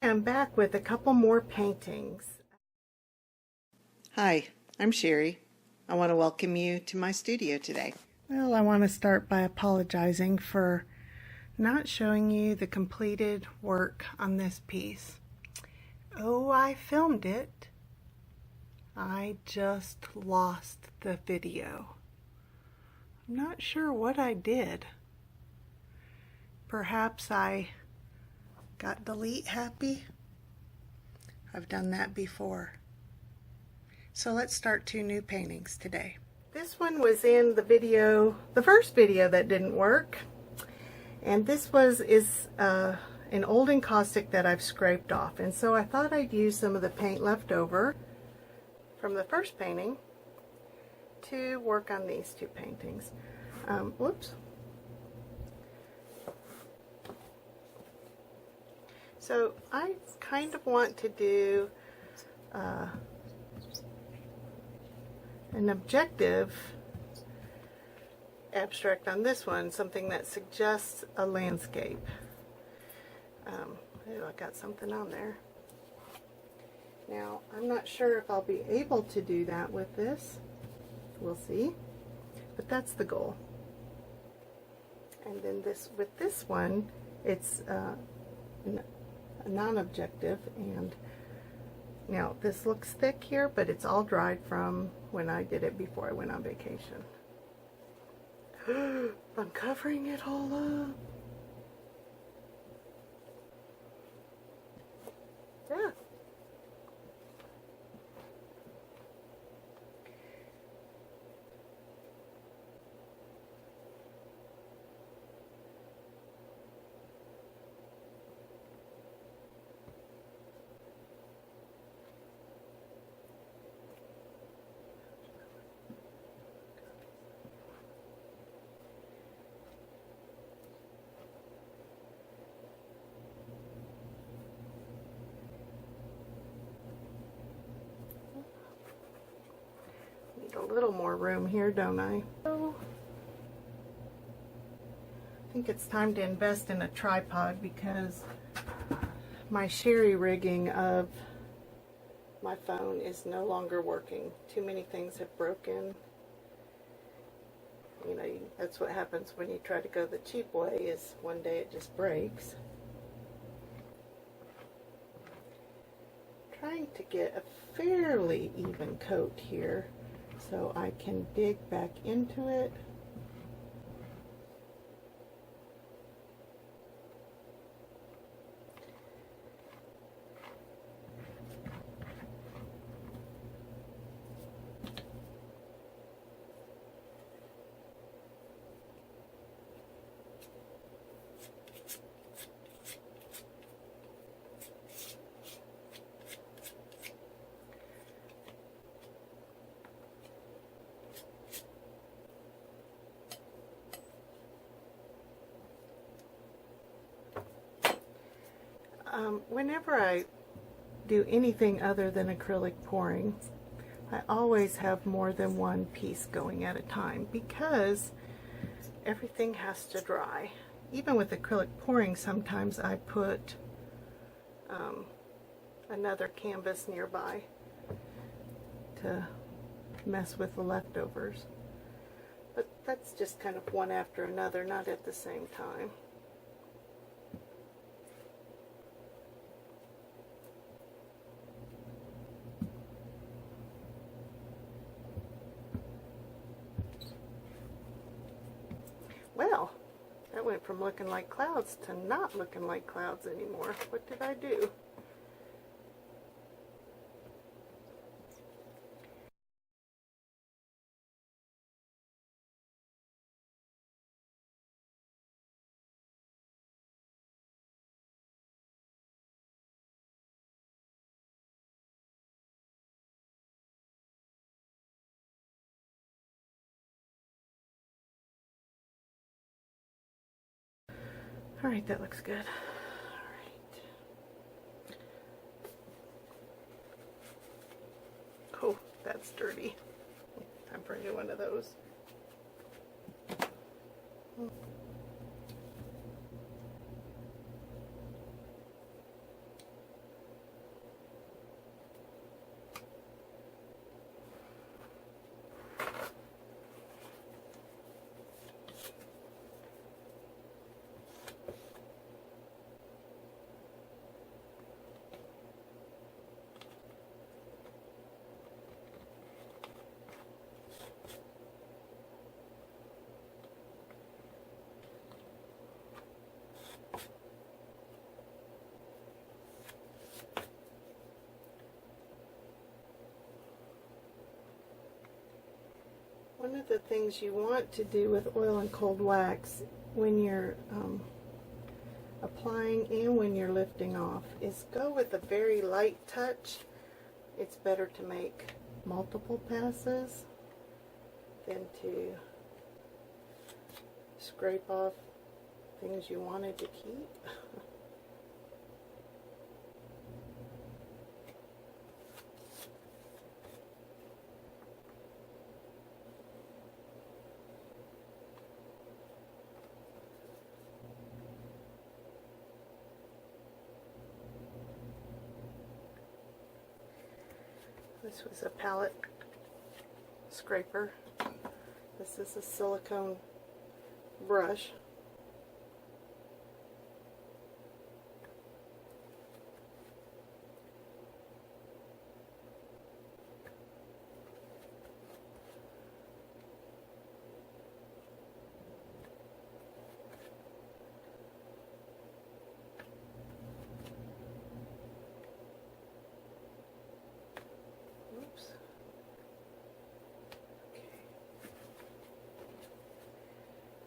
I'm back with a couple more paintings. Hi, I'm Sherry. I want to welcome you to my studio today. Well, I want to start by apologizing for not showing you the completed work on this piece. Oh, I filmed it. I just lost the video. I'm not sure what I did. Perhaps I got delete happy. I've done that before. So let's start 2 new paintings today. This one was in the video, the first video that didn't work. And this is an old encaustic that I've scraped off. And so I thought I'd use some of the paint left over from the first painting to work on these 2 paintings. Whoops. So I kind of want to do an objective abstract on this one, something that suggests a landscape. I got something on there. Now, I'm not sure if I'll be able to do that with this. We'll see. But that's the goal. And then with this one, it's a non-objective, and now this looks thick here, but it's all dried from when I did it before I went on vacation. I'm covering it all up. Yeah. Need a little more room here, don't I? I think it's time to invest in a tripod because my Sherry rigging of my phone is no longer working. Too many things have broken. You know, that's what happens when you try to go the cheap way, is one day it just breaks. Trying to get a fairly even coat here so I can dig back into it. Whenever I do anything other than acrylic pouring, I always have more than one piece going at a time because everything has to dry. Even with acrylic pouring, sometimes I put another canvas nearby to mess with the leftovers. But that's just kind of one after another, not at the same time. Well, that went from looking like clouds to not looking like clouds anymore. What did I do? All right, that looks good. All right. Oh, that's dirty. Time for a new one of those. One of the things you want to do with oil and cold wax when you're applying and when you're lifting off is go with a very light touch. It's better to make multiple passes than to scrape off things you wanted to keep. This was a palette scraper. This is a silicone brush.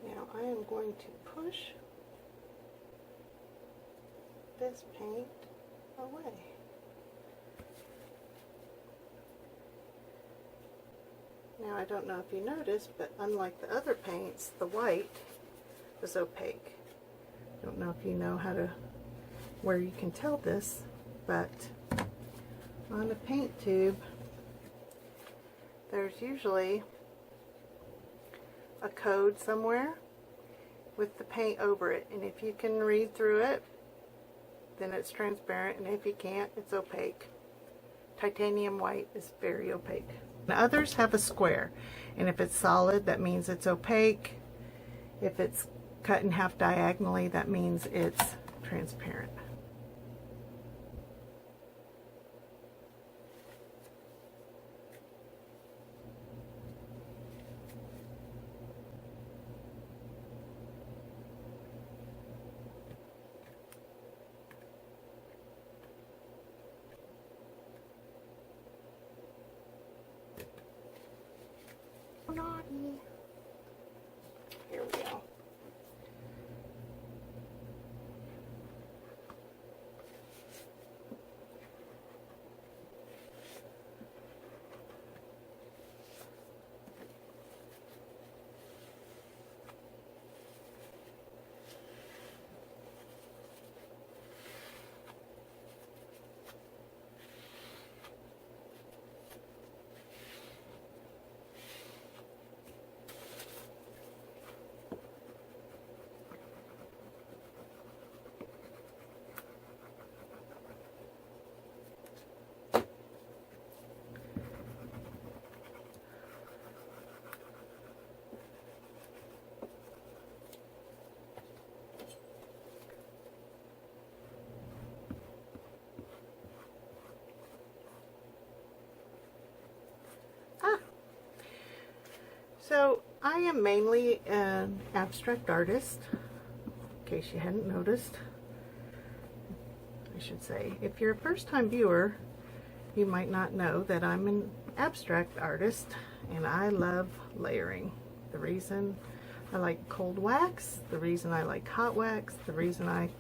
Now I am going to push this paint away. Now I don't know if you noticed, but unlike the other paints, the white was opaque. I don't know if you know where you can tell this, but on a paint tube, there's usually a code somewhere with the paint over it, and if you can read through it, then it's transparent, and if you can't, it's opaque. Titanium white is very opaque. The others have a square, and if it's solid, that means it's opaque. If it's cut in half diagonally, that means it's transparent. Naughty. Here we go. So I am mainly an abstract artist, in case you hadn't noticed. I should say, if you're a first-time viewer, you might not know that I'm an abstract artist, and I love layering. The reason I like cold wax, the reason I like hot wax, the reason I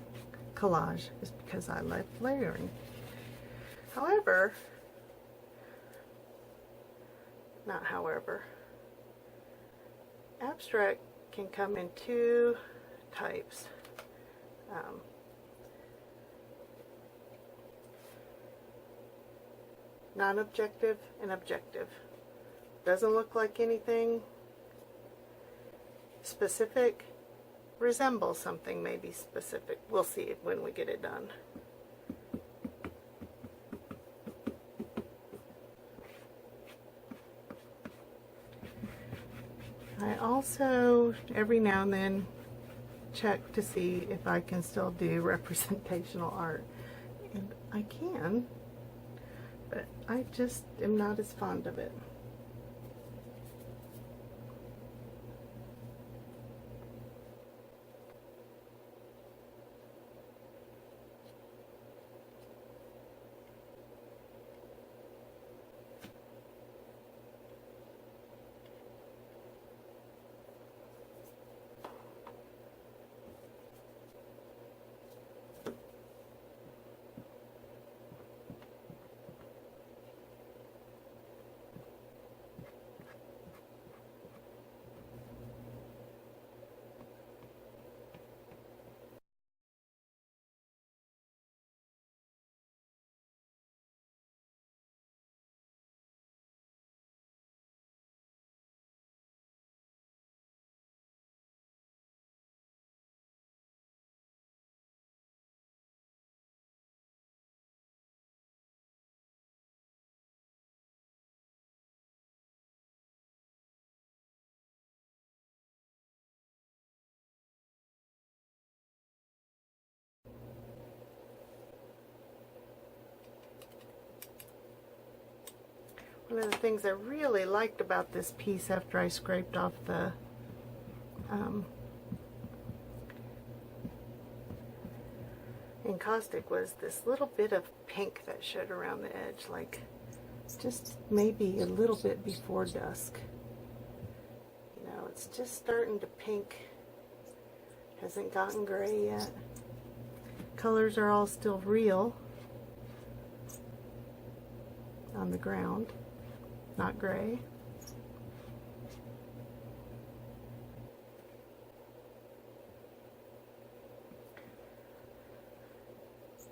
collage is because I love layering. However, abstract can come in two types. Non-objective and objective. Doesn't look like anything specific, resembles something maybe specific. We'll see it when we get it done. I also, every now and then, check to see if I can still do representational art. And I can, but I just am not as fond of it. One of the things I really liked about this piece after I scraped off the encaustic was this little bit of pink that showed around the edge, like just maybe a little bit before dusk. You know, it's just starting to pink. Hasn't gotten gray yet. Colors are all still real on the ground, not gray.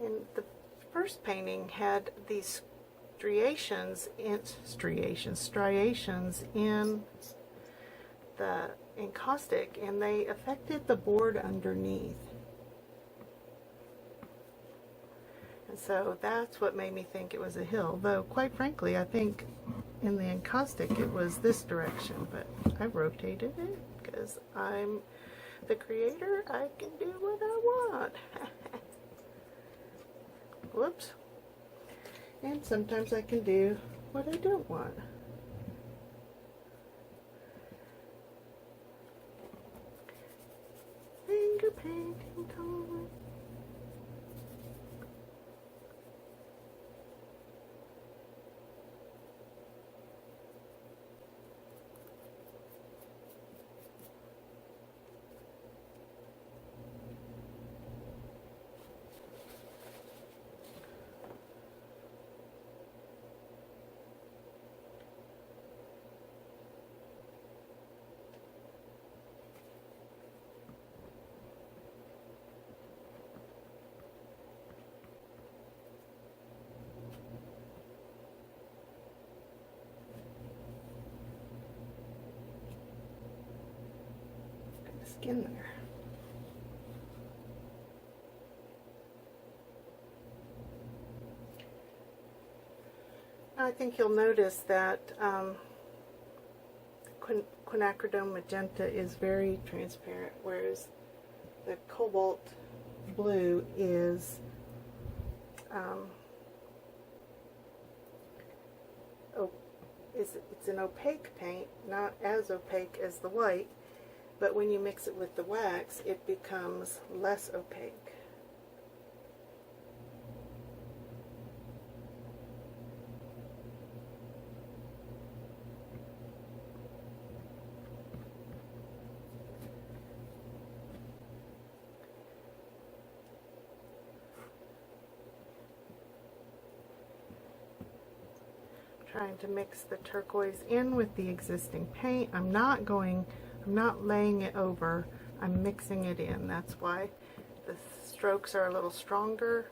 And the first painting had these striations in the encaustic, and they affected the board underneath. And so that's what made me think it was a hill, though quite frankly I think in the encaustic it was this direction, but I rotated it because I'm the creator. I can do what I want. Whoops. And sometimes I can do what I don't want. Finger painting time. Skin there. I think you'll notice that quinacridone magenta is very transparent, whereas the cobalt blue is it's an opaque paint, not as opaque as the white. But when you mix it with the wax, it becomes less opaque. Trying to mix the turquoise in with the existing paint. I'm not laying it over, I'm mixing it in. That's why the strokes are a little stronger.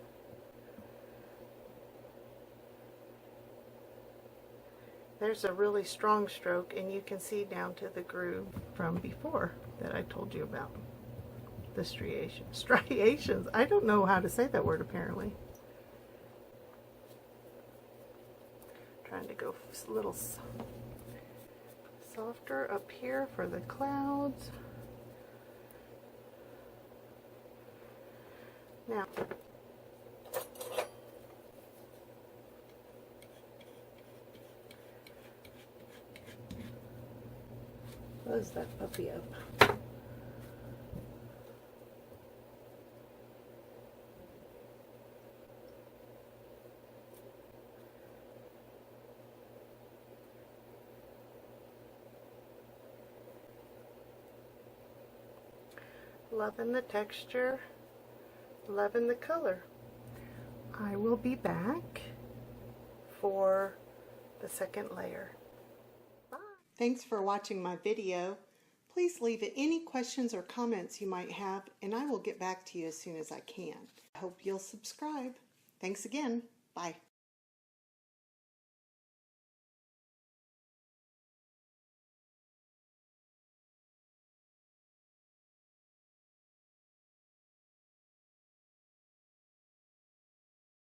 There's a really strong stroke, and you can see down to the groove from before that I told you about. The striations. I don't know how to say that word apparently. Trying to go a little softer up here for the clouds. Now, buzz that puppy up. Loving the texture, loving the color. I will be back for the second layer. Bye. Thanks for watching my video. Please leave any questions or comments you might have, and I will get back to you as soon as I can. I hope you'll subscribe. Thanks again. Bye.